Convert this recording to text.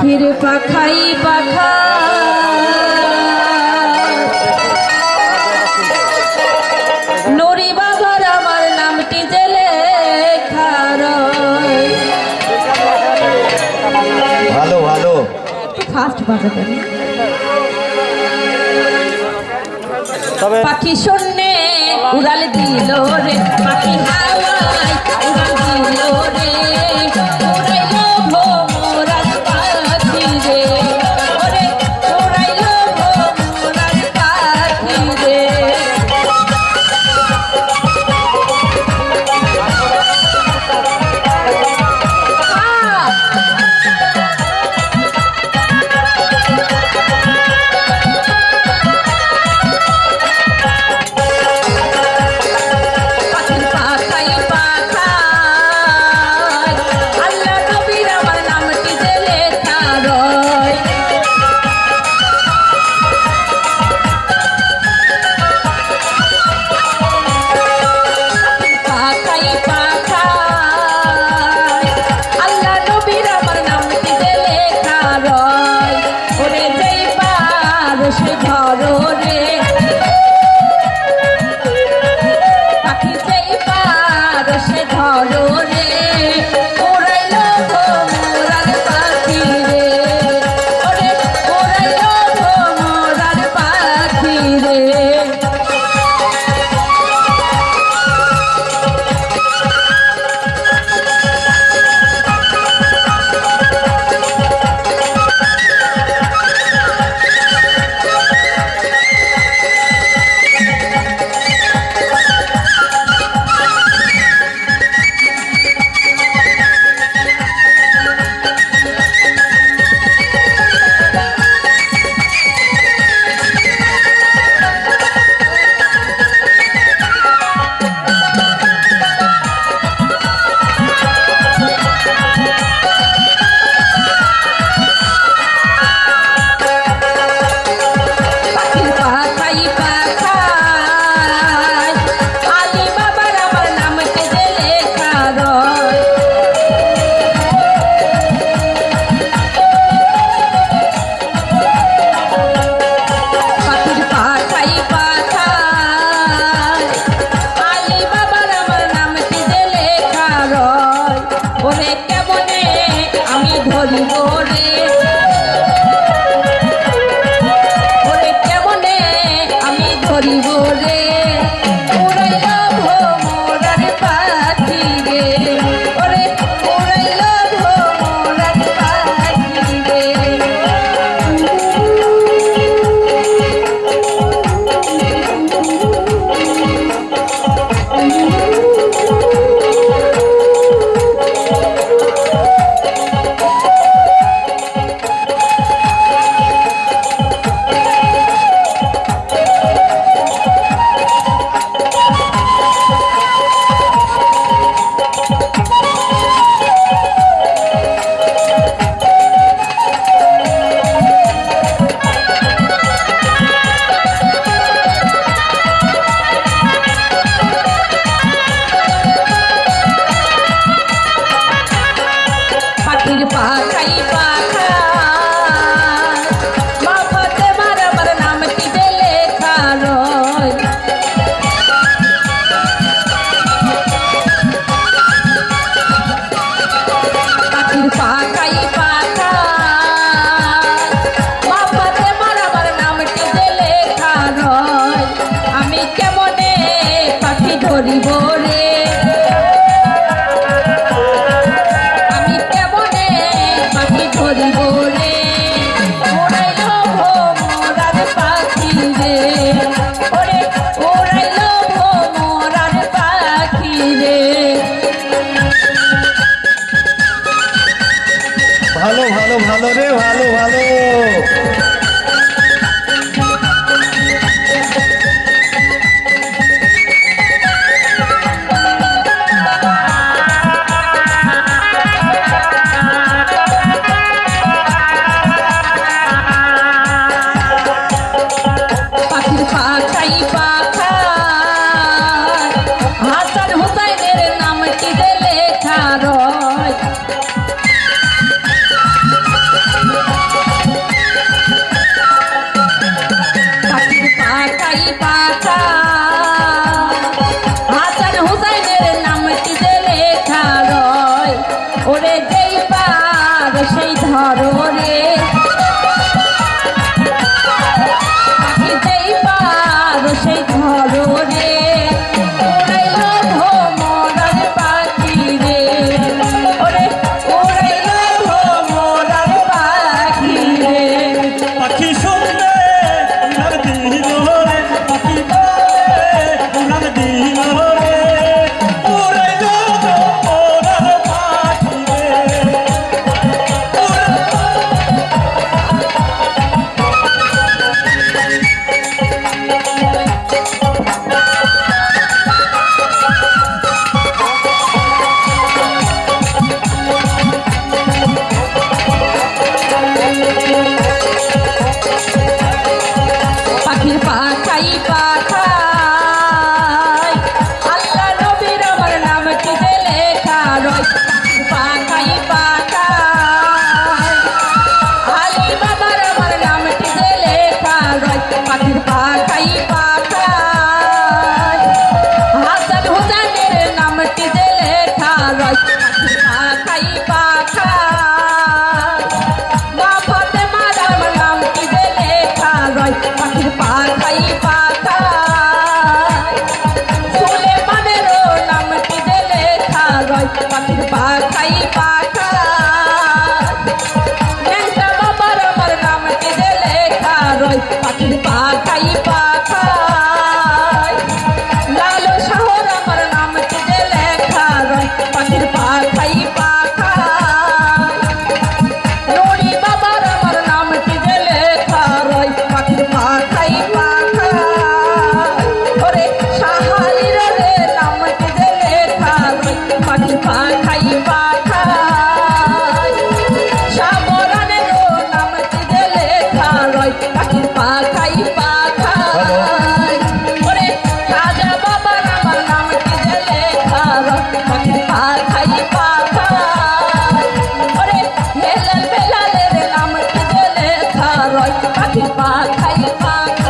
পাখির পাখাই পাখা নুরি বাবার আমার নামটি জেলে ভালো ভালো ফাস্ট বাজাতে পাখি শূন্যে উড়াল দিল রে পাখি হাওয়ায় উড়াল দিল রে উড়াইল ভোমরার পাখি রে ওরে উড়াইল ভোমরার পাখি রে পাখি শুনবে উড়াল দিল রে পাখি উড়াল দিল রে উড়াইল ওরাল পাখি রে পাখির পাখাই পাখাই আল্লাহ নবীর আমার নাম কি যে লেখা রয় পাখির পাখাই পাখাই আলী বাবার আমার নাম কি যে লেখা রয় পাখির পাখাই পাখাই হাসান হোসেনের নাম কি যে লেখা রয় পাখির পাখাই পাখাই মা ফাতেমার আমার নাম কি যে লেখা রয় পাখির পাখাই পাখাই সুলেমানেরও নাম কি যে লেখা রয় পাখির পাখাই পাখাই ন্যাংটা বাবার আমার নাম কি যে লেখা রয় পাখির পাখাই পাখাই লালু শাহর আমার নাম কি যে লেখা রয় পাখির পাখাই পাখাই নুরি বাবার আমার নাম কি যে লেখা রয় পাখির পাখাই পাখাই ওরে সাহালির রে নাম কি যে লেখা রয় পাখির পাখাই পাখাই সামরানেরও নাম কি যে লেখা রয় পাখির পাখাই পাখাই ওরে রাজা বাবার আমার নাম কি যে লেখা রয় পাখির পাখাই পাখাই ওরে হেলাল বেলালের নাম কি যে লেখা রয় পাখির পাখাই পাখাই